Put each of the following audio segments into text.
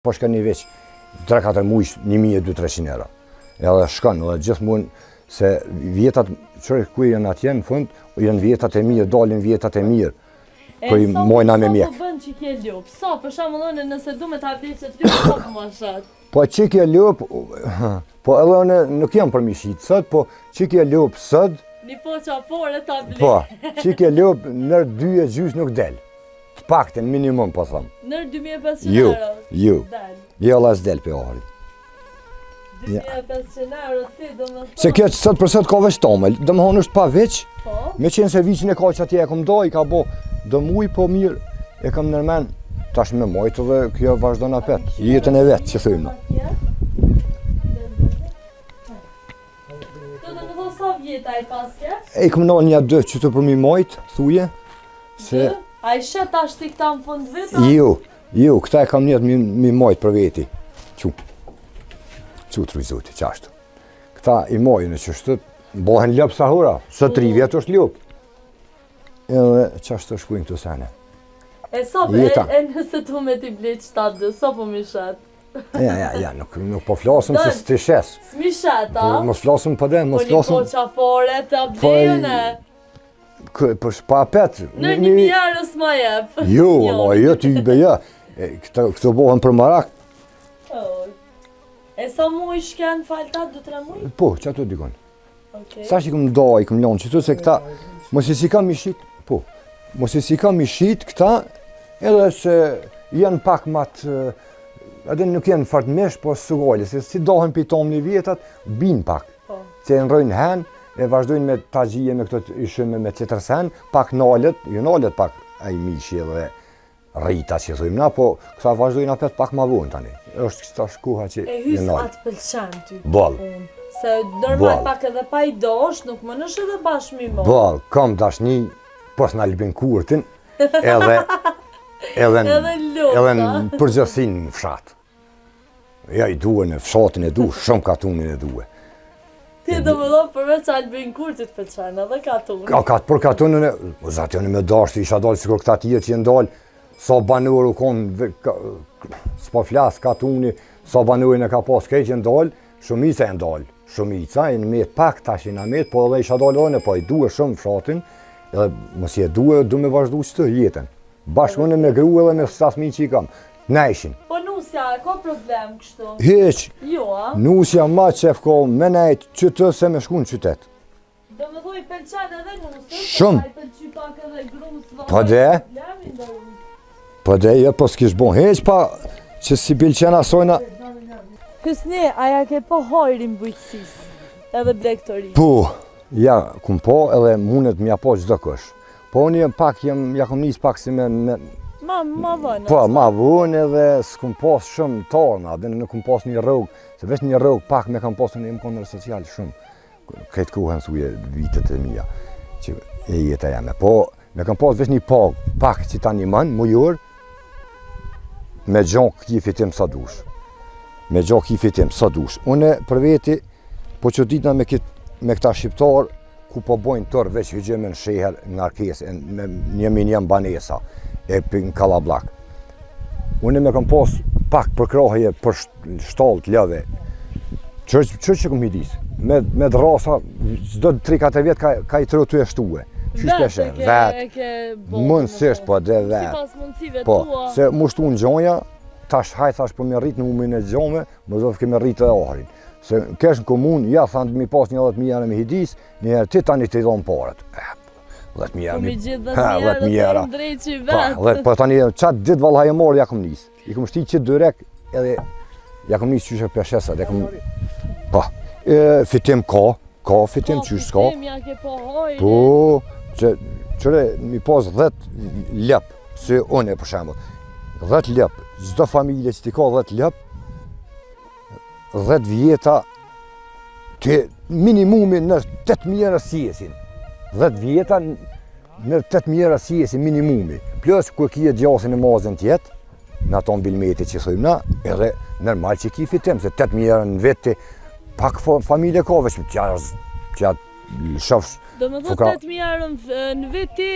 Po shka një veç 3-4 mujsh 1.200-300 euro. Edhe shkon, edhe gjithmonë se vjetat që ku janë atje në fund, janë vjetat e mirë, dalin vjetat e mirë. Po i mojna me mjek. Sa po bën që ke lup? Sa për shembull nëse du me ta vleçet lup, sa po më shat? Po që ke lup, po edhe unë nuk jam për mishit sot, po që ke lup sot. Një po qapore ta ble. Po, që ke lup nër 2.5 nuk del. Të pakten minimum po thom. Nër 2.500 euro? Jo. Jo la s'del për orit. 2.500 euro ti do më thonë. Se kjo sot për sot ka veç tomel, do më honë është pa veç. Po? Me qenë se viqin e ka që atje e kom do, i ka bo do muj po mirë, e kam nërmen tash me mojtë dhe kjo vazhdo në apet, jetën e vetë që thujmë. Do më thonë sa vjeta i paske? E kom nërë një 2 që të për mi mojtë, thuje. Se... A i shet ashtë ti këta në fund veta? Jo, këta e kam njët mi mojtë për veti. Që të rujzuti, qashtu. Këta i mojnë që shtët, bohen lëpë sa hura, së 3 vjetë është lëpë. Edhe qashtu shkujnë këtu sene. E sa e nëse tu me t'i bleq 7-2, sa po mi shet? Ja, nuk po flasëm se s'ti shes. S'mi shet, a? Mos flasëm për den, mos flasëm... Po një po qapore të blejune. Për shpa apet... Në 1.000 euro s'ma jep. Jo, ty i beja. Këto bohen për marak. E sa muj shken faltat, 2-3 muj? Po, që ato dikon. Sa që i këm do, i këm lonë qëtu, se këta... Mos i si kam i shit, po. Mos i si kam i shit këta, edhe se janë pak matë... Edhe nuk janë fartmesh, po sugojle, se si dohen për tomë një vjetat, bin pak. Se e nërojnë hen, e vazhdojnë me tajgjie me këto ishyme me tjetër sen, pak nalët, jo nalët pak a i mishi edhe rrita që thujmë na, po këta vazhdojnë apet pak ma vonë tani. është këta shkuha që e hysë atë pëlqen ty. Ball. Se normal pak edhe pa i dosh, nuk më nësh edhe bashmi mo. Ball, kam dashni, pos në Albin Kurtin, edhe në përgjësin në fshat. Ja i duhe në fshatin e duhe, shumë katunin e duhe. Ti do më do përveç Albin Kurtit pëlqen, edhe katunin. Për katunin e, zatë janë me dashti, isha dalë sikur këta tjetë që jenë dalë, sa banur u konë, s'po flasë katuni, sa banurin e ka pas kejtë jenë dalë, shumica jenë dalë. Shumica jenë met pak tash jenë met, po edhe isha dalë ojnë, po i duhe shumë fshatin, edhe mos je duhe, du me vazhdu që të jetën. Bashkë unë me gru edhe me stasmi që i kam. Nejshin. Po nusja, ka problem kështu? Heq. Jo, a? Nusja ma qef ka me nejt qytë se me shku në qytet. Do me thuj pëlqen edhe nusën? Shumë. Se pëlqy pak edhe grus, Po de? Po de, jo, po s'kish bon. Heq pa që si pëlqen asojna. Kësne, aja ke po hajrin bujqësis, edhe blektori? Po, ja, kum po edhe mundet m'ja po gjdo kësh. Po unë pak ja kom nis pak si me... Ma vënë. Po, ma vënë edhe s'kum pas shumë tarna, dhe nuk kum pas një rrugë, se veç një rrugë pak me kam pas në konër social shumë. Këtë kuhen suje vitet e mija, që e jeta jame. Po, me kam pas veç një pagë, pak që ta një manë, mujur, me gjonë kifi tim sa dush. Me gjonë kifi tim sa dush. Une për veti, po që ditna me këta shqiptarë, ku po bojnë tërë veç hygjeme në sheher, në arkes, një minjem banesa, e për në Kalablak. Unë me kam pas pak për krahje për shtallë të lëve. Qërë që kom hidis? Me drasa, zdo 3-4 vjetë ka i tërë të e shtuhe. Vetë, mundësisht, po dhe vetë. Si pas mundësive tua. Po, se mu shtu në gjonja, tash hajthash për me rritë në umin e gjome, më zovë keme rritë edhe ahrin. Se kesh në komunë, ja thanë mi pas një 10.000 euro me hidis, njëherë ti tani të i dhonë paret. 10.000 euro. Po mi gjithë 10.000 euro të ndrejqi vetë. Po tani qatë ditë vallaj e morë ja kom nisë. I kom shti qitë dyrek edhe ja kom nisë qyshe peshesat. Po, fitim ka fitim qysh s'ka. Fitim ja ke po hojnë. Po, qëre mi pas 10 lëp, se une për shemë. 10 lëp, zdo familje që ti ka 10 lëp, 10 vjeta, të minimumi në 8.000 euro sjesin. 10 vjeta në 8.000 euro sjesin minimumi. Plus, ku kje gjasin e mazën tjetë, në ato bilmeti që thujmë na, edhe normal që ki fitim, se 8.000 euro në veti, pak familje ka veç, që atë shofsh... Do me thot 8.000 euro në veti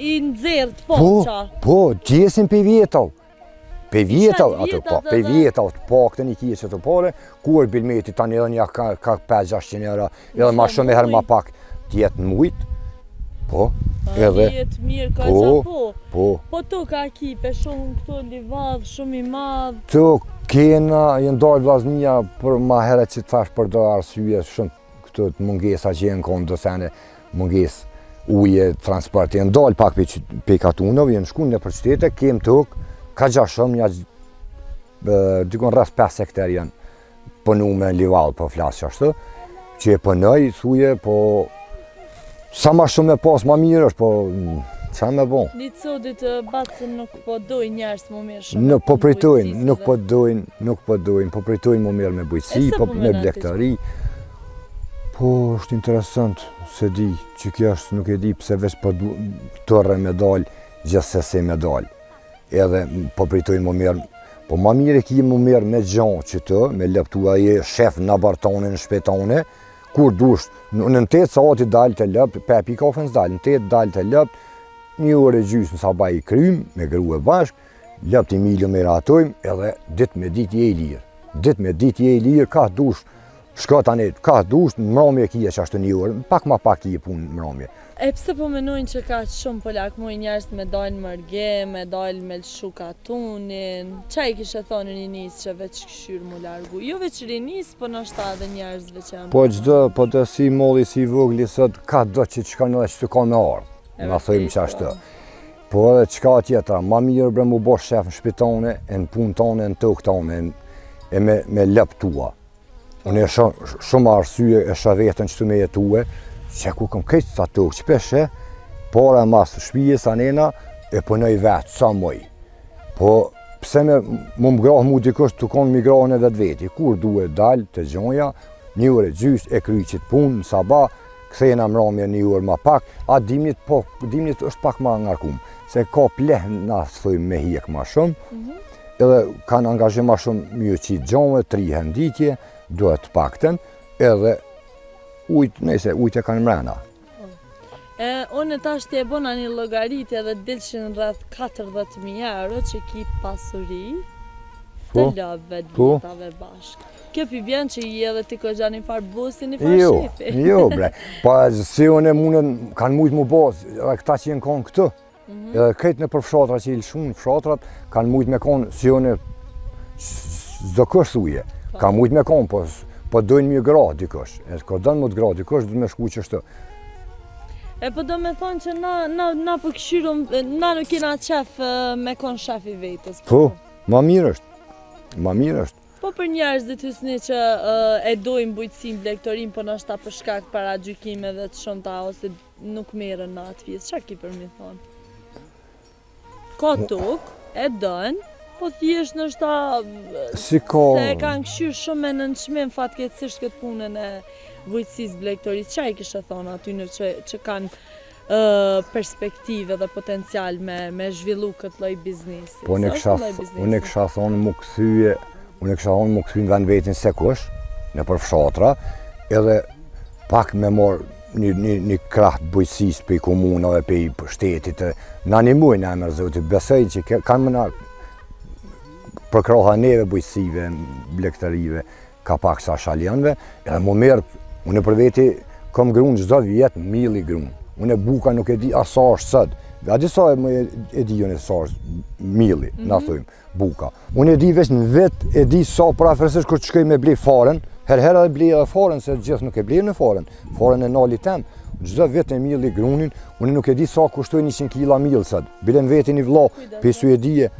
i nëzirët, po qa? Po, gjesin për vjetau. Pe vjeta ato po, pe vjeta të paktën i kije që të pare, kur bilmeti tani edhe një ka 5-600 euro, edhe ma shumë e herë ma pak tjetë në mujtë, po, edhe... Jetë mirë ka gja po. Po to ka kipe, shumë këto livadh, shumë i madh. Të kena, jenë dalë vllaznia për ma herët që të thash për do arsye shumë këto mungesa që jenë konë do sene munges uje, transport, jenë dalë pak pe katunëve, jenë shku në për qytete, kem tokë, ka gja shumë, dykon rreth 5 hektar janë pënu me livall, po flasë që ashtë, që e pënoj, thuje, po sa ma shumë e pas ma mirë është, po qa me bo? Një codit batën nuk po dojnë njerës më mirë shumë. Po pritojnë, nuk po dojnë, po pritojnë më mirë me bujqësi, po me blektari. Po është interesant, se di, që kjo është nuk e di pëse veç po tërre me dalë, gjithsesi me dalë. Edhe po pritojnë më mirë, po ma mirë e ki më mirë me gjanë që të, me leptu aje shef në bartone, në shpetone, kur dush, në 8 saati dalë të lëpt, pepi kafën s'dalë, në 8 dalë të lëpt, 1 orë e gjysë në sabaj i krym, me gru e bashk, lëpt i miljo me ratojmë, edhe dit me dit je i lirë. Dit me dit je i lirë, ka dush, shka tani, ka dush, në mramje kije që ashtë 1 orë, pak ma pak kije punë në mramje. E pse po menojnë që ka shumë polak muj njerës me dalë mërge, me dalë me lëshu katunin, qa i kishe thonë një njësë që veç këshyrë mu largu? Jo veç rinis, po nështë edhe njerësve që janë. Po gjdo, po të si molli, si vogli, sot ka do që qka në dhe që të ka me ardhë, në thëjmë që ashtë. Po edhe qka tjetra, ma mirë bre mu bo shef në shpitone, e në punë tone, në tokë tone, e me lep tua. Unë e shumë arsye e shë vetën që të me jetue, që ku këm këtë të tokë, që peshe, para mas shpijes anena, e pënoj vetë, sa moj. Po, pse me më grahë mu dikush të konë mi grahën e vetë veti, kur duhet dalë të gjonja, 1 orë e gjysë e kryqit punë, në sabah, këthejna mramje 1 orë ma pak, a dimnit, po, dimnit është pak ma ngarkum, se ka pleh na thëjmë me hjek ma shumë, edhe kanë angazhe ma shumë mjë qitë gjonve, 3 henditje, duhet pakten, edhe ujtë, nëjse, ujtë e kanë mrena. Unë tash të e bona një logaritje dhe dilëshin rreth 40.000 euro që ki pasuri të lëbëve të vjetave bashkë. Kjo pi bjen që i edhe ti këgja një farë busi, një farë shefi. Jo, bre, pa si unë e mundën kanë mujtë mu bosë, edhe këta që jenë konë këtë, edhe këtë në për fshatra që i lëshunë fshatrat, kanë mujtë me konë, si unë zdo kështë uje, kanë mujtë me konë, po dojnë mjë gra dikush, e ko dojnë më të gra dikush, du me shku që shtë. E po do me thonë që na për këshyrëm, na nuk kena qef me konë shefi vetës. Po, ma mirë është. Po për njerëzit hysni që e dojnë bujqësim, blektorim, po nështë ta për shkak para gjykime dhe të shumë ta, ose nuk merën në atë pjesë, qa ki për mi thonë? Ka tokë, e dojnë, po thjesht nështë ta se kanë këshyrë shumë me nënçmim fatkeqësisht këtë punën e bujqësisë blektorisë. Qa i kishe thonë aty që kanë perspektive dhe potencial me zhvillu këtë lloj biznesi? Po unë e kisha thonë mu këthyje në vend vetin se kush, në për fshatra, edhe pak me morë një krah të bujqësisë për i komunave, për i shtetit, në animujnë e mërë zotit, besoj që kanë më për kraha neve bujqësive, blektarive, ka pak sa shaljanve, edhe mu merë, unë për veti kom grunë çdo vjetë 1000 grunë. Unë e buka nuk e di asa është sëtë. A di sa e di unë sa është 1000, na thujmë, buka. Unë e di veç në vetë, e di sa për afërsisht kur të shkoj me blej faren, herë edhe blej edhe faren, se gjithë nuk e blej në faren e nali tem. Çdo vjetë 1000 grunin, unë nuk e di sa kushtoj 100 kg mill sëtë. Bilen veti një vlla, pesu e dije,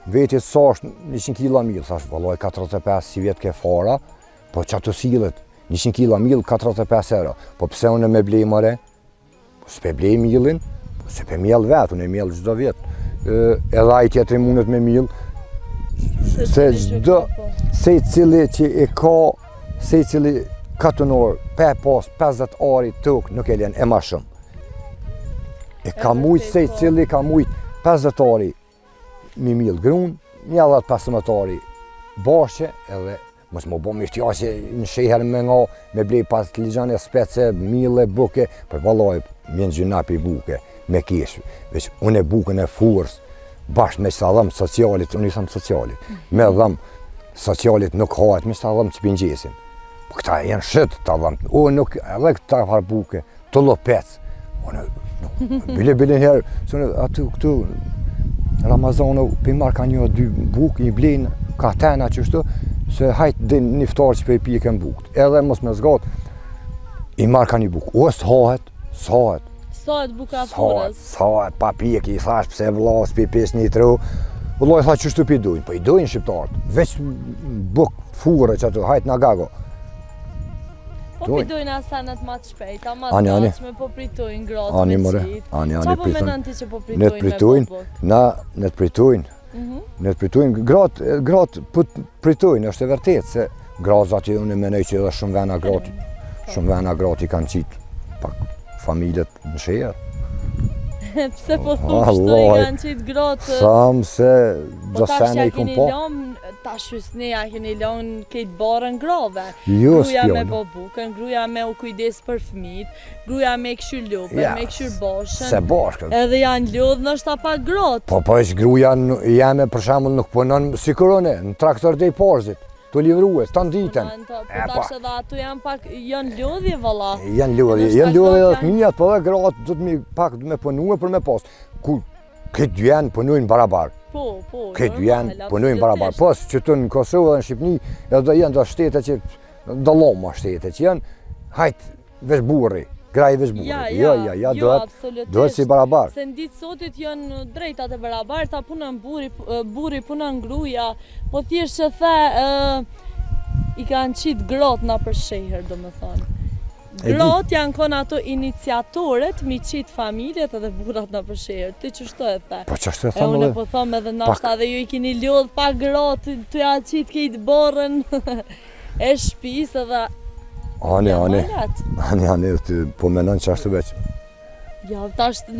veti sa është 100 kg mill, thash vallaj 45 si vjetë ke fara, po që ato sillet, 100 kg mill 45 euro, po pse unë me blej mëre, s'pe blej millin, se pe mjell vetë, unë e mjell çdo vjetë, edhe ai tjetëri mundet me mill, se çdo, se i cili që e ka, se i cili katunor, pe pas 50 ari tokë nuk e len e ma shumë. E ka mujtë se i cili ka mujtë 50 ari, 1000 grunë, një edhe 15 ari bashkë, edhe mos më bo mirë që në sheherë me nga, me blej pas të ligjane spece, mille, buke, për valoj, mjenë gjynapi buke, me keshë, veç unë e bukën e furës, bashkë me sa dhëmë socialit, unë i thëmë socialit, me dhëmë socialit nuk hajt, me sa dhëmë që pingjesin. Po këta janë shëtë ta dhëmë, nuk, edhe këta harbuke, të lopec. Bile herë, aty këtu, Ramazanu, për marrë ka një dy bukë, i blenë, ka tena qështu, se hajtë din një ftarë që për i pike në bukët. Edhe mos me zgatë, i marrë ka një bukë. O, s'hahet. S'hahet buka furës. S'hahet, pa pike, i thash pëse vlas, për 5 litru. Vëllai tha qështu për i dojnë, po i dojnë shqiptarët. Veç bukë furë që ato, hajtë në gago. Po pritojnë asenet ma të shpejta, ma të gatshme, po pritojnë grotë me qitë. Qa po menon ti që po pritojnë me bobok? Ne të pritojnë. Ne të pritojnë, gratë pritojnë, është e vërtet, se gratë ati unë menoj që edhe shumë vena gratë i kanë qitë pak familjet në shërë. Pse po thumë shtu i kanë qitë gratë? Thamë se do sene i kom po. Tash hysneja keni lënë këtë barën grave. Gruja me bobukën, gruja me u kujdes për fëmijët, gruja me këshyr lopën, me këshyr bashkën. Se bashkën. Edhe janë lodhë nështë pa gratë. Po është gruja jeme për shembull nuk punon si kurone, në traktor dhe i porzit, të livrues, të nditen. Po tash edhe atu janë lodhje valla. Janë lodhje edhe fëmijat, po dhe gratë do të pak me punue për me pas. Këtë dy janë punojnë barabar. Këtë dy janë punojnë barabar. Pas që të në Kosovë dhe në Shqipni, edhe janë do shtete që, do loma shtete që janë, hajtë veç burri, graj veç burri. Ja, duhet si barabar. Se në ditë sotit janë drejtat e barabar, ta punën burri, punën gruja, po thjesht që the, i kanë qitë gratë na për shehër, do më thonë. Gratë janë konë ato iniciatorët, mi qitë familjet edhe burat në përshirë. Ti qështu e the? Po qështu e thamë unë po thëmë edhe nashta dhe ju i kini lodhë pa gratë, të ja qitë kejtë borën e shpis edhe... Ani, po menon qashtu veç. Ja,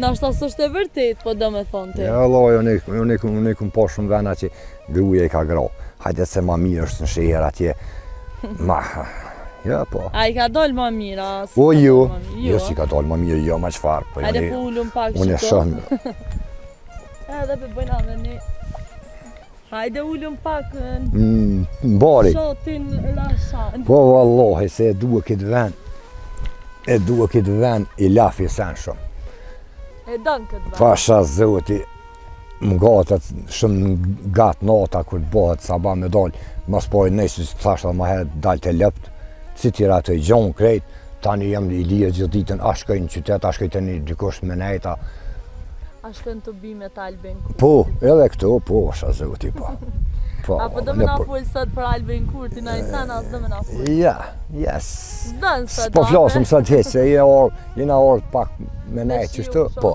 nashta së është e vërtet, po do me thonë ti. Ja, Allah, unë i kum po shumë vena që gruja i ka gra. Hajde se ma mirë është në shihër atje. Ja, po. A i ka dollë ma mira? Po jo si ka dollë ma mirë, jo ma qfarë. Hajde po ullum pak unë e shënë. Edhe për bëjna dhe një. Hajde ullum pak në bari. Shotin rashan. Po vallahi se e duhe këtë ven. E duhe këtë ven i lafi sen shumë. E dënë këtë ven. Pasha zoti, më gatët shumë gatë nata kër të bëhet sabah me dollë. Mas po e nëjë që thashtë dhe ma herë dalë të lëptë. Si tira të i gjonë krejt, tani jam i lirë gjithë ditën, a shkoj në qytet, a shkoj të një dikush me nejta. A shkoj në të bime të Albin Kurti? Po, edhe këto, po, është a zoti, po. Apo do me na full sot për Albin Kurti, na i sana, as do me na full? Ja, yes. Zdënë sot, po flasëm sot heq, se jena orë pak me nejt qështu, po.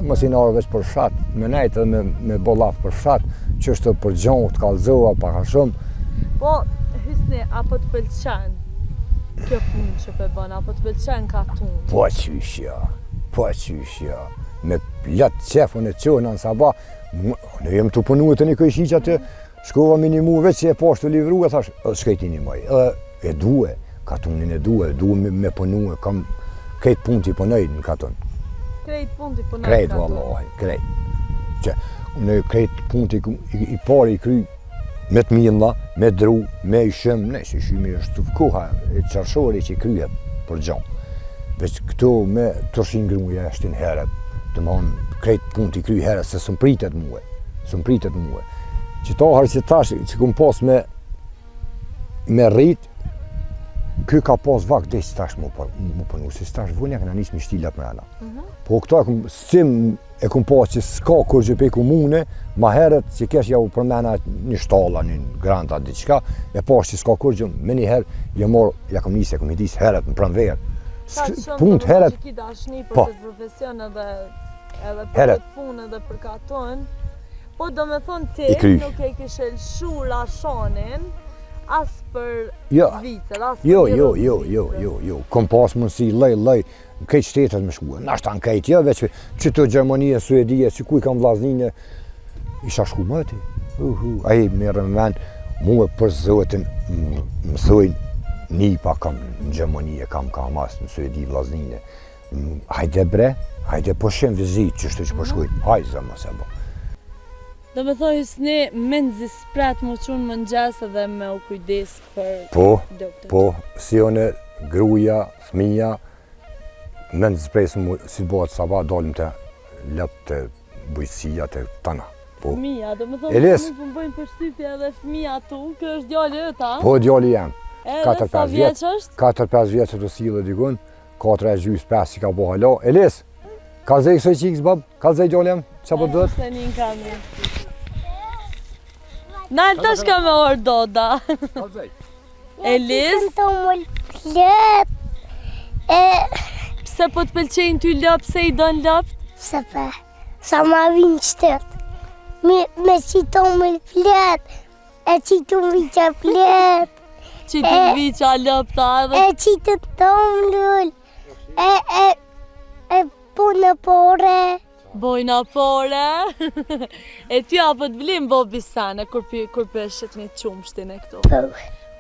Mos jena orë veç për fshat, me nejt edhe me bolaf për fshat, qështu për gjonë, të kalzova, pak a shumë. Po, Hysni, apo të pëlqen kjo punë që për bënë, apo të pëlqen ka tunë? Po qyshja, me plët qefën e qonë në sabah, ne jem të punu të një këjshi që atë, shkova minimu veç që e poshtë të livru e thash, edhe shkejti një maj, edhe e duhe, ka tunin e duhe me punu e, kam krejt punë t'i punoj në katon. Krejt punë t'i punoj në katon? Krejt, vallahi, krejt. Që, unë krejt punë t'i pari i kry, me të milla, me dru, me i shëm, ne që shimi është të koha e qërshori që i kryhet për gjonë. Veç këto me tërshin gruja është në heret, të mon krejt punë t'i kry heret, se së më pritet muhe. Që ta harë që tash, që këm pas me rrit, ky ka pas vak dhe që tash mu përnu, se tash vënja këna njës me shtilat mrena. Po këta sim e këm pas që s'ka kur që pe komune, ma heret që kesh ja u përmena një shtalla, një granta, diqka, e pas që s'ka kur që me një herë, ja kom njës e kom hitis heret në pranverë. Punë të heret. Ka shumë të ki dashni për këtë profesion edhe për këtë punë edhe për katon, po do me thonë ti nuk e kishe lëshu rashanin, as për Zvicër, as për Jo, kom pas mundësi lej, në këtë shtetet me shkua, nashta në këtë, jo veç që të Gjermania, Suedia, që ku i kam vlaznine, isha shku më ti. Aji merë me men, mu e për zotin më thujnë, nipa kam në Gjermania, kam as në Suedi vlaznine. Hajde bre, hajde po shem vizit qështu që po shkujt, hajde zëmë se bo. Do me thoi Hysni, me nëzisprat më qunë më ngjas edhe me u kujdes për doktor. Po, si one, gruja, fëmija, me nëzispresë mu, si bëhet sabah, dalim të lëp të bujësia të tana. Fëmija, do me thoi nuk përbëjnë përshtypje edhe fëmija tu, kë është djali ëta? Po, djali jam. Edhe sa vjeç është? 4-5 vjeç të sile dikun, 4-5 si ka bo halo. Elis, kalzej kësoj qiks, bab, kalzej djali jam, qa po dët? Se një kam një. Nalë tash ka me orë doda. Kalzej. Elis? Të më lëp. Pse po të pëlqejnë ty lëp, se i don lëp? Se pe, sa ma vinë qëtët. Me qitu më flet, e qitu më që flet. Qitu viqa lëp ta edhe? E qitu të më lull. E punë pore. Bojna pore. E ty apo të vlim Bobi sene, kur pëshet një qumshtin e këtu?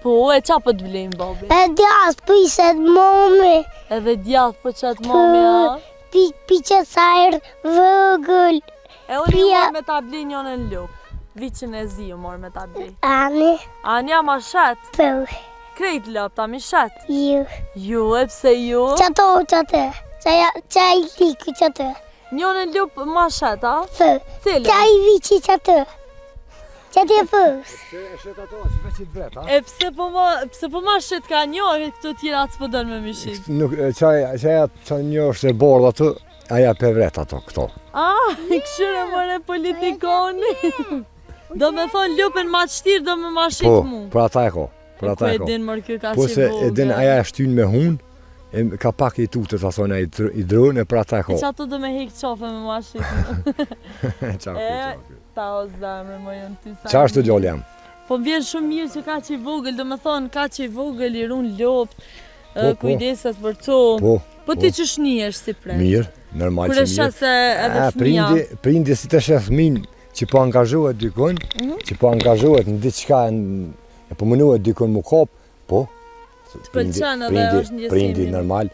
Po, e qa po të vlim Bobi? E djath pëjset momi. Edhe djath po qatë momi, a? Piqet sajrë vëgëll. E unë i mor me ta bli njën e lup. Vicin e zi u mor me ta bli. Ani. Anja ma shet? Po. Krejt lëp ta mi shet? Ju. Ju, e pse ju? Qato, qate. Qa i liku qate. Njën e lup ma shet, a? Po. Cilë? Qa i vici qate. Qate pës. E shet ato, si veqit vet, ha? E pse po ma shet ka njën, këtu tjera të s'po dënë me mi shit? Nuk, qaja një është e bordë ato, aja pe vret ato, këto. Këshyre mëre politikoni. Do me thonë lupën ma qëtirë, do me ma shit mu. Po, për ata e ko, për ata e ko. Po e din mërë kjo ka Po që se vogë. e din aja e shtynë me hunë, ka pak i tutët asona i dronë, e për ata e ko. E që ato do me hekë qofe me ma shit mu. Ta o zdame më jënë ty sa. Qa është të gjallë jam? Po më vjen shumë mirë që ka që i vogël, do me thonë ka që i vogël i runë lopët, kujdeset për to. Po ti që shnihesh si prej? Mirë, normal që mirë. Kure shese edhe fëmija? Prindi si të shef fëmin që po angazhohet dykon, që po angazhohet në diçka, e po mënuhet dykon mu kop, po. Të pëlqen edhe është njësimi. Prindi normal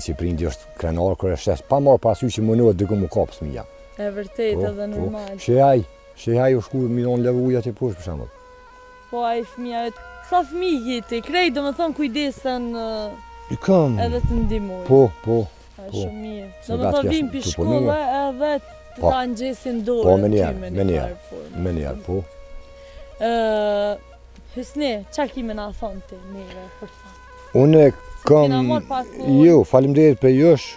që prindi është krenar kër e shes, pa marë pasy që mënuhet dykon mu kop fëmija. E vërtet edhe normal. Shehaj u shku minon levuja që push për shembull. Po ai fëmija, sa fëmijë jeti, krej do me thonë kujdesen edhe të ndimoj. Po. Shumë mirë. Do me thonë vim për shkolle edhe të ta ngjesin dorë. Po, me njerë, po. Hysni, qa kime na thonë ti mire për ta? Unë kam, faleminderit për josh,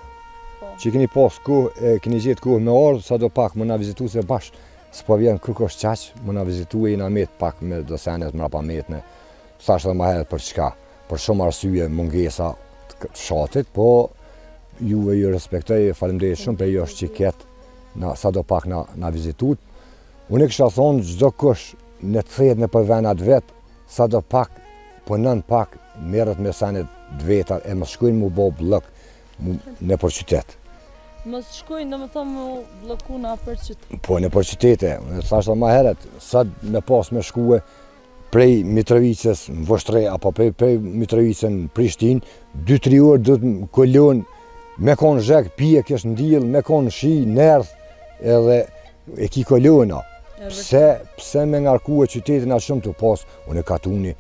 që keni pas kohë, keni gjetë kohë me ardhë, sa do pak më na vizitu se bashkë, s'po vjen kërkosh qaqë, më na vizitu e i na metë pak me dosenet, më rapa metëne, thash edhe ma herët për çka, për shumë arsye mungesa të shatit, po ju e ju respektoj, faleminderit shumë për josh që ketë, sa do pak na vizitut. Unë e kisha thonë çdo kush në të thejt në për venat vetë, sa do pak, punën pak, merret me senet dveta, e më shkojnë mu bo blok në për qytet. Mos shkojnë, do me thonë mu blokuna për qytet. Po, në për qytete, thashtë ma heret, sa me pas me shkue prej Mitrovicës në Vështre, apo prej Mitrovicën në Prishtinë, 2-3 orë do të kolon, me konë zhek, pije kesh ndilë, me konë shi, nërth, edhe e ki kolona. Pse me ngarkue qytetin atë shumë të pas, unë e katuni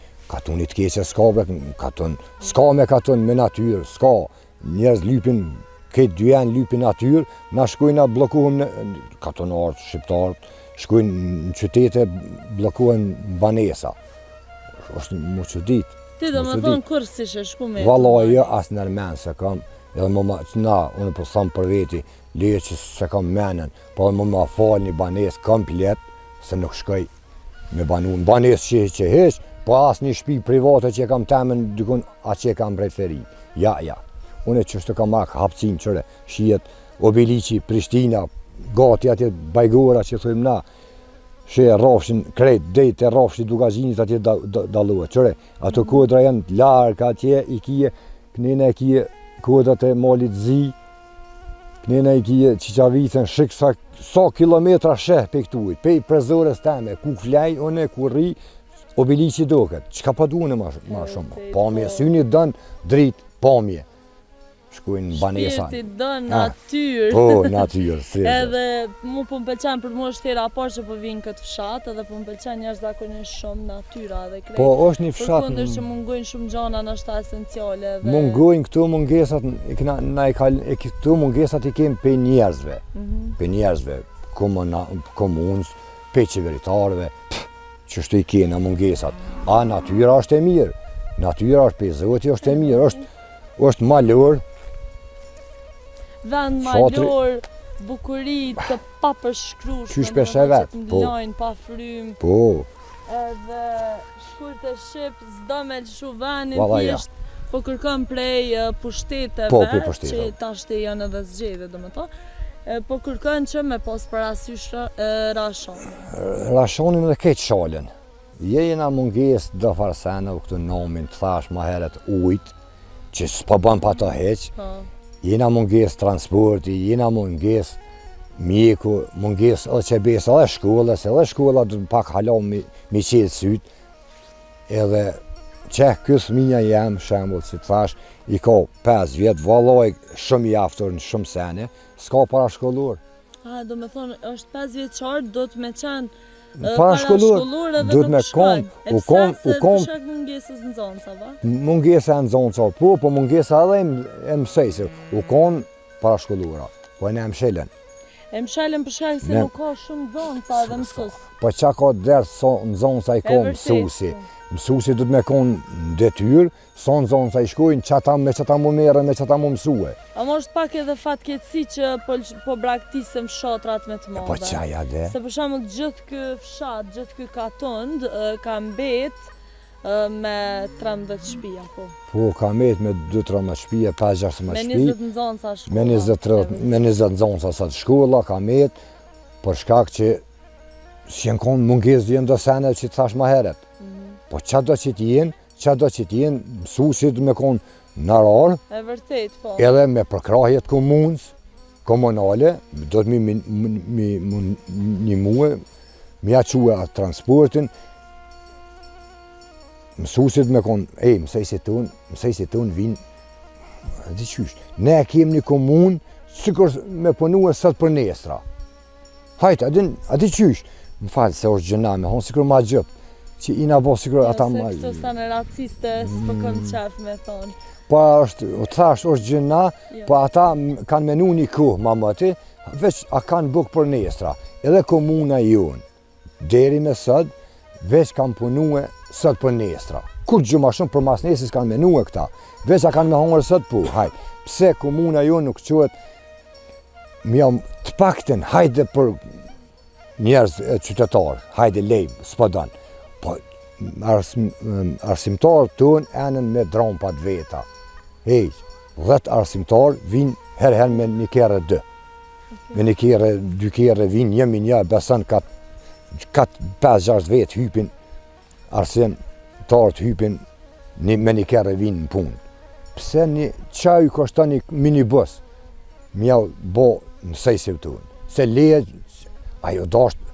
të keqe s'ka brek, s'ka me katun me natyrë, s'ka, njerëz lypin, këtë dyen lypin natyrë, na shkojnë na blokohem në katonarët, shqiptarët, shkojnë në qytete, blokohen banesa. është më çudit. Ti do më thonë kur si shë shku me? Vallaj, jo as nërmen se kam, edhe unë po tham për veti, leje që se kam menen, po më ma fal një banes komplet, se nuk shkoj me banu. Në banes që heq, po as një shtëpi private që kam temen dykun atë që kam preferi. Ja. Unë që shtë kam ak hapëcin qëre, shijet Obiliqi, Prishtina, gati atje Bajgora që thujmë na, shë rafshin krejt, dejt e rafshi Dugazhinit atje daluat. Qëre, ato kodra janë larkë atje, i kije, kënina i kije kodrat e malit zi, kënina i kije Qiqavicën, shik sa kilometra sheh pe këtuj, pe prezores teme, ku flej, une, ku ri, Obiliqi doket, qka pa duene ma shumë, pamje, syni dënë drit, pamje. shkojnë në banesa. Shpirti do natyrë. Po, natyrë, thjesht. Edhe mu po m'pëlqen për mua është hera parë që po vinë këtë fshat, edhe po m'pëlqen jashtëzakonisht shumë natyra dhe krejt. Po, është një fshat. Përkundër që mungojnë shumë gjana nështë esenciale dhe... Mungojnë këtu mungesat, këtu mungesat i kemë pe njerëzve. Pe njerëzve, komunës, pe qeveritarëve, që shtu i kena mungesat. A natyra është e mirë, natyra është pe Zoti është e mirë, është malor. Vend malor, bukuri të papërshkrueshme, që të mblojnë pa frym. Po. Edhe shkurt e shqip, s'do me lëshu venin, thjesht po kërkon prej pushteteve, që tashti janë edhe zgjedhje domethënë. Po kërkon që me pas parasysh rashonin. Rashonin dhe keq shalën. Jena munges do farsenëv këtu nomin, të thash ma heret ujt, që s'po bën pa të heq. Jena munges transporti, jena munges mjeku, munges edhe që besa edhe shkollës, edhe shkolla du pak halon mi qelë syt. Edhe që kësë minja jem, shembull, që të thash, i ka 5 vjetë, vallaj shumë i aftur në shumë sene, s'ka parashkollur. Do me thonë, është 5 vjeçar, do të me qenë parashkollur edhe në shkak. E pse se për shkak mungesës në zonësave? Mungesa në zonësave, po mungesa edhe e mësejse. U konë parashkollura, po e ne mshelen. E mshelen për shkak se nuk ka shumë zonësa edhe mësus. Po që ka derë në zonësa i ka mësusi. Mësusi du të me konë detyrë, son zonësa i shkojnë, me që ta mu merë, me që ta mu mësue. A më është pak edhe fatkeqësi që po braktisëm fshatrat me të madhe. Po qaja dhe. Se për shembull gjithë ky fshat, gjithë ky katund ka mbet me 13 shtëpia, po. Po, ka mbet me 2-13 shtëpia, 5-16 shtëpi. Me 20 nxonsa shkolla. Me 20 nxonsa sa shkolla ka mbet, për shkak që s'jen konë mungesë jenë do sene që të thash ma heret. Po qa do që t'jenë, mësusit me konë në rarë. E vërtet, po. Edhe me përkrahjet komunës, komunale, do të një muë, mi aque atë transportin. Mësusit me konë, mësejsit tonë vinë, di qysh, ne kem një komunë, sikur me punu e sot për nesra. Hajtë, a di qysh, më falë se është gjëna me honë, sikur ma gjëpë. Që i nga bo sikur ata ma... Se këto sa në raciste s'po këm qef me thonë. Po thash është gjëna, po ata kanë menu një kohë ma mëti, veç a kanë bukë për nesra. Edhe komuna jonë, deri me sot, veç kanë punue sot për nesra. Kur gjëma shumë për mas nesis kanë menu e këta, veç a kanë me hongër sot po, hajtë. Pse komuna jonë nuk qëhet, të pakten, hajde për njerëz qytetarë, hajde lejmë, s'pëdan. Po, arsimtarë tonë enën me drampat veta. 10 arsimtarë vinë herë me një kere 2. Me një kere, 2 kere vinë, jemi një, besën 5-6 vetë hypin, arsimtarët hypin, me një kere vinë në punë. Pse një qaj kështon një minibus, mja bo në sejsiv tonë. Se leje, ajo dashtë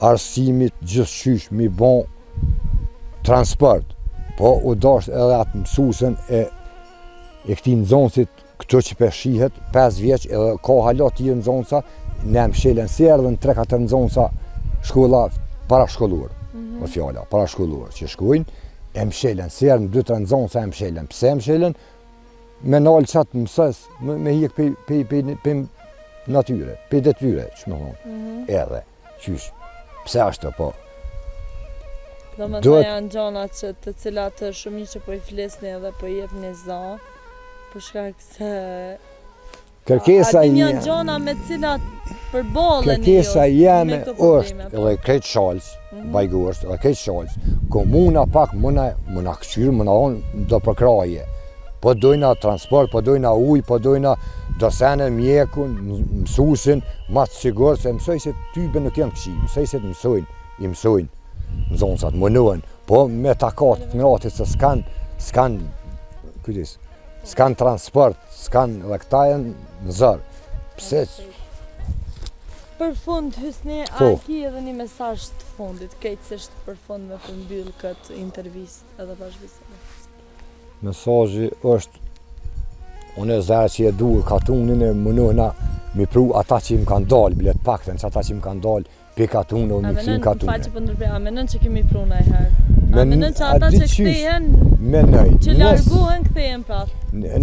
arsimit gjithë qysh mi bon transport, po u dasht edhe atë mësusën e këti nëzonësit këto që peshihet, 5 vjeç edhe ka halat tjë nëzonësa, ne mshelen si erdhe në 3-4 nëzonësa shkolla parashkollur, o fjalla, parashkollur, që shkojnë, e mshelen si erdhe në 2-3 nëzonësa e mshelen. Pse mshelen? Me nalë qatë mësës, me hjek pe natyre, pe detyre, që më thonë, edhe, qysh, pse ashtë po? Do me të janë gjonat të cilat shumë që po i flesni edhe po i jep një za, për shkak se... Kërkesa janë gjona me cilat përbollen kërkesa jeme është edhe krejt shalës, bajgurës, edhe krejt shalës, komuna pak mëna këqyrë, mëna onë do përkraje. Po dojna transport, po dojna uj, po dojna dosene, mjekun, mësusin, ma të sigurë, se mësoj se tybe nuk janë këqi, mësoj se të mësojnë. Në zonësat mënohen, po me takat të miratit se s'kan transport, s'kan dhe këta janë në zërë. Pse? Për fund, Hysni, a ki edhe një mesazh të fundit, krejtësisht për fund me përmbyll këtë intervistë edhe bashkëbisedë? Mesazhi është unë e zërë që e duhe katunin e mënohna mi pru ata që im kanë dalë, bilet pakten që ata që im kanë dalë pe katunë o mi kësim katunë. A menën që kemi pru në e herë? A menën që ata që kthehen, që largohen kthehen prapë?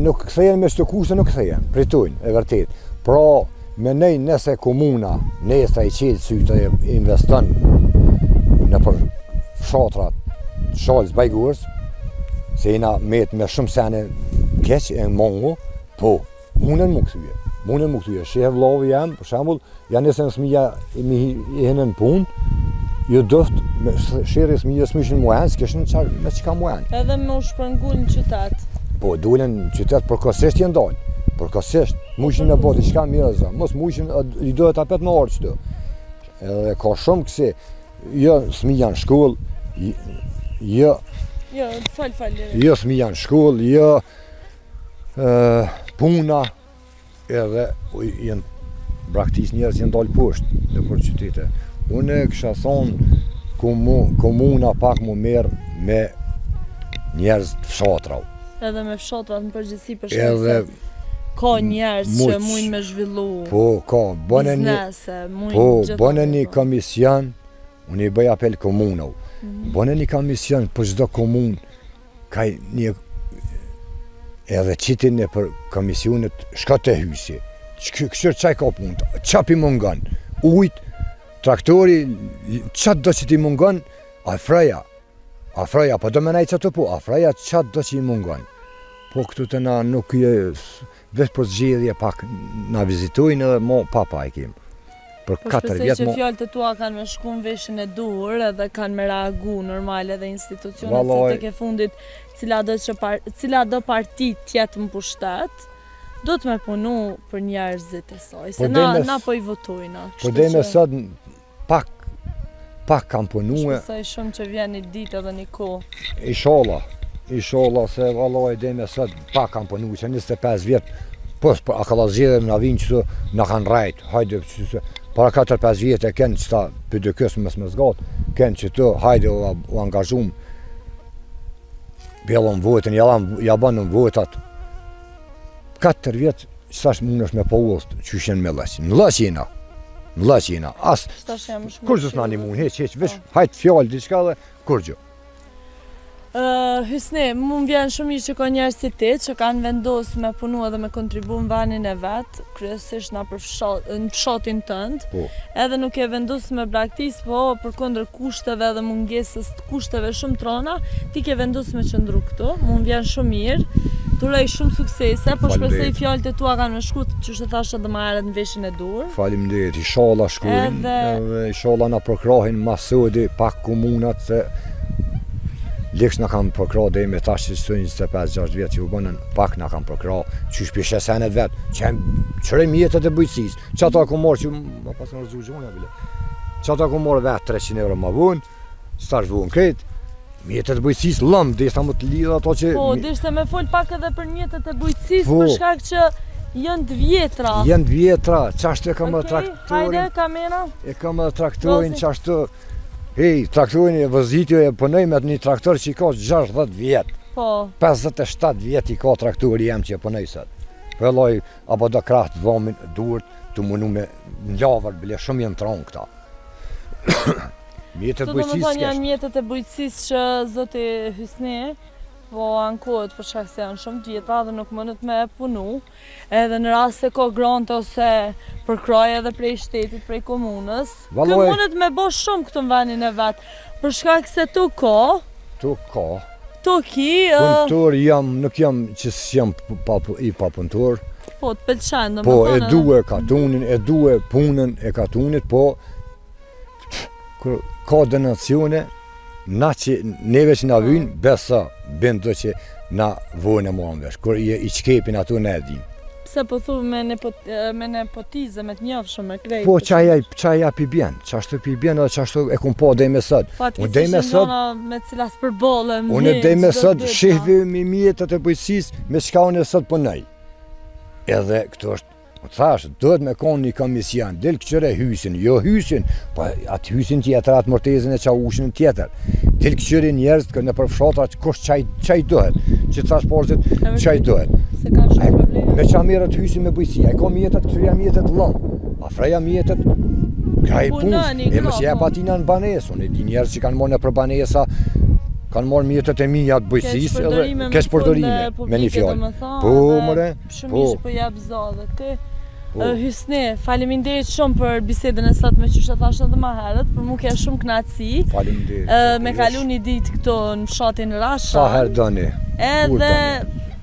Nuk kthehen me shtë kushte, nuk kthehen, pritojnë, e vërtet. Pra, menej nëse komuna, nesra i qelë sytë e investon në për fshatrat Shalës Bajgurës, se jena met me shumë sene keq e mongo, po, munën mu këthyje. Munën mu këthyje. Shehe vlavë jam, për shembull, janë nesën smija i hinën punë, ju dëft, shere smija smyshin muhen, s'keshin me qika muhen. Edhe me u shpërngull në qytet? Po, dulen në qytet përkosisht jenë dalë. Përkosisht, mushin me boti qka mirë zë, mos mushin, i dohet apet në orë qëtë. Edhe ka shumë kësi, jo smija në shkollë, jo smija në shkollë, jo puna, edhe jenë braktis njerës jenë dalë poshtë në për qytete. Unë kësha thonë komuna pak mu merë me njerës të fshatrau. Edhe me fshatrat në përgjithësi për shumë se ka njerës që mujnë me zhvillu biznese, bëne një komision, unë i bëj apel komunau, bëne një komision për çdo komunë, ka një edhe qitin e për komisionet shka të hysi, këshër qaj ka punë, qa pi mungan, ujt, traktori, qatë do që ti mungan, afraja, po do menaj që të po, afraja qatë do që i mungan. Po këtu të na nuk je, vesh për zgjedhje pak na vizitojnë edhe mo papa e kemë. Për 4 vjetë mo... që fjallët e tua kanë me shku në veshën e dur edhe kanë me reagu normal edhe institucionet se të ke fundit cila do parti tjetë më pushtet, do të me punu për njerëzit e saj, se na po i votojna. Po dhe me sot pak kam punue. Shpesoj shumë që vjen një ditë edhe një ko. Ishala se vallaj dhe me sot pak kam punue, që 25 vjetë, pos a ka zgjedhje na vinë që na kanë rajt, hajde që para 4-5 vjetë e kënë që ta pëdëkës mes me zgatë, kënë që të hajde u angazhum, bjellon votën, ja banën votat. 4 vjetë, qësash mund është me po ullët që shenë me lëqë. Në lëqë jena, asë, kur gjës në një mund, heq, vesh, hajtë fjallë, diçka dhe, kur gjë. Hysni, mu më vjen shumë mirë që ka njerëz si ti që kanë vendosur me punu edhe me kontribu në venin e vetë, kryesisht në fshatin tënd, edhe nuk e vendosur me braktis, po përkundër kushteve dhe mungesës të kushteve shumë trona, ti ke vendosur me qëndru këtu, mu më vjen shumë mirë, turoj shumë suksese, po shpresoj fjalët e tua kanë me shku që që thashtë edhe ma herët në veshën e dur. Faleminderit, inshallah shkojnë, edhe inshallah na përkrahin masodi pak komunat se Leksh na kam përkra dhe me tash që së 25-6 vjetë që u bënën, pak na kam përkra, që shpishe senet vetë, që qërëm jetët e bujqësis, që ata ku morë që, ma pas në rëzu gjonja bile, që ata ku morë vetë 300 euro ma vunë, që ta shvunë kretë, mjetët e bujqësis lëmë, dhe ishta më të lidhë ato që... Po, dhe ishte me folë pak edhe për mjetët e bujqësis, për shkak që jënë të vjetra. Jënë të vjetra, qashtu e kam edhe traktorin, hajde, kamera. E kam edhe traktorin, qashtu... Hej, traktorin e vëzitjo e pënoj me një traktor që i ka 60 vjetë. Po. 57 vjetë i ka traktori jem që e pënoj sëtë. Për loj, apo do krahtë dhomin durët të mënu me në lavër, bile shumë jenë tronë këta. Mjetët bujqësis s'kesh. Të janë mjetët e bujqësis që zoti Hysni, po ankohet për shkak se janë shumë të vjetra dhe nuk mëndet me punu, edhe në rast se ka grante ose përkraj edhe prej shtetit, prej komunës, kë mëndet me bo shumë këtu në venin e vetë, për shkak se tu ka. Tu ki... Punëtor jam, nuk jam që s'jam i pa punëtor. Po, të pëlqen, po, e duhe katunin, e duhe punën e katunit, po, ka donacione, na që neve që na vynë, besa bëndo që na vojnë e morën vesh, kur i qkepin ato në edhin. Pse po thu me nepotizë, me të njofshëm, me krejtë? Po, qaj ja pi bjen, qashtu pi bjen edhe qashtu e kum po dhej me sot. Fatke që nona me cilat përbole, më unë dhej me sot, shihvi mi mjetët e bujqësis, me qka unë e sot pënej. Edhe këto është Thash, duhet me konë një komision, del këqyre hysin, jo hysin, po atë hysin tjetër, atë mortezën e qa ushin tjetër. Del këqyre njerëz në përfshatra, kush qaj duhet, që thash porzit, qaj duhet. Se ka shumë probleme. Me qa mirët hysin me bujësia, e ka mjetet, këqyre mjetet lëmë, afreja mjetet, kraj punës, e mësë jep atina në banesë, unë e di njerëz që kanë morë në për banesa, kanë morë mjetet e mija të bujësisë, edhe kesh përdorime, me një fjallë. Po, mëre, shumë ishë po jep zodhe, ti. Hysni, faleminderit shumë për bisedën e sot me që thashë edhe ma herët, për mu ke shumë knatësi. Faleminderit. Me kalu një ditë këto në fshatin Rashan. Sa herë doni.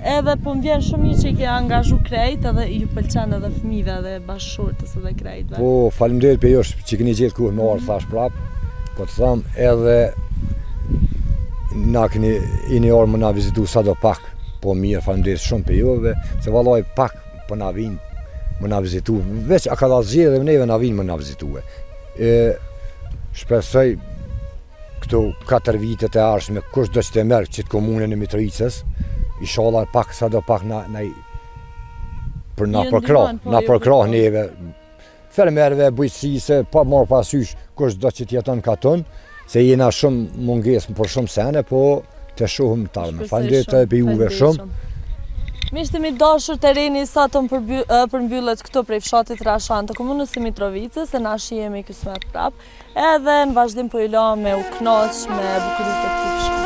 Edhe po më vjen shumë mirë që i ke angazhu krejt edhe ju pëlqen edhe fëmijëve edhe bashkëshortës edhe krejtve. Po, faleminderit për josh që keni gjetë ku në orë thash prap, po të thamë edhe na keni një orë më na vizitu sa do pak, po mirë, faleminderit shumë për jove, se vallaj pak po na vinë më na vizitu, veç a ka da zgjedhë dhe neve na vinë më na vizitu. Shpresoj këto 4 vitet e arshme, kush do që të merë qëtë komunën e Mitrovicës, inshallah pak sa do pak për na përkrah neve, fermerve, bujqësise, pa marë pasysh kush do që t'jeton katon, se jena shumë munges për shumë sene, po të shohëm talme. Faleminderit edhe për juve shumë. Miqtë mi dashur, terreni i sotëm përmbyllet këtu prej fshatit Rashan të komunës së Mitrovicës, se na shihemi kismet prap, edhe në vazhdim po i la me u knoq me bukuritë e këtij fshati.